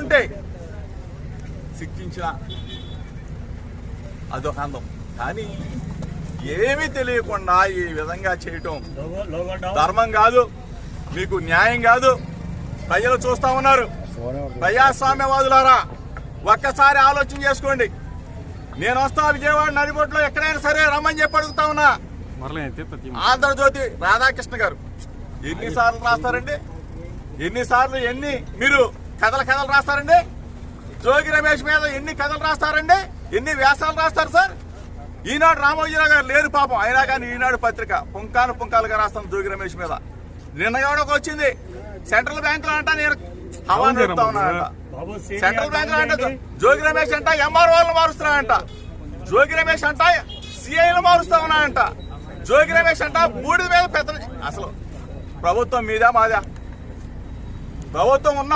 ఉంటే శిక్షించిన అదొక అందం. కానీ ఏమీ తెలియకుండా ఈ విధంగా చేయటం ధర్మం కాదు, మీకు న్యాయం కాదు. ప్రజలు చూస్తా ఉన్నారు. ప్రజాస్వామ్యవాదులారా ఒక్కసారి ఆలోచన చేసుకోండి. నేను వస్తా విజయవాడ నడిబొట్టులో ఎక్కడైనా సరే రమ్మని చెప్పి అడుగుతా ఉన్నా. ఆంధ్రజ్యోతి రాధాకృష్ణ గారు ఎన్నిసార్లు రాస్తారండి? ఎన్ని మీరు కథలు రాస్తారండి? జోగి రమేష్ మీద ఎన్ని కథలు రాస్తారండి? ఎన్ని వ్యాసాలు రాస్తారు సార్? ఈనాడు రామోజీరావు గారు లేరు పాపం, అయినా కానీ ఈనాడు పత్రిక పుంకాలుగా రాస్తాను జోగి రమేష్ మీద. నిన్న కూడా వచ్చింది సెంట్రల్ బ్యాంక్ లో అంట నేను హవా నడుపుతా ఉన్నానంట. సెంట్రల్ బ్యాంక్ లో అంటే జోగి రమేష్ అంట ఎంఆర్ఓలను మారుస్తున్నానంట. జోగి రమేష్ అంట సిఐలు మారుస్తా ఉన్నానంట. జోగి రమేష్ అంట 3 వేల పెద్ద. అసలు ప్రభుత్వం మీదా మాదా? ప్రభుత్వం ఉన్న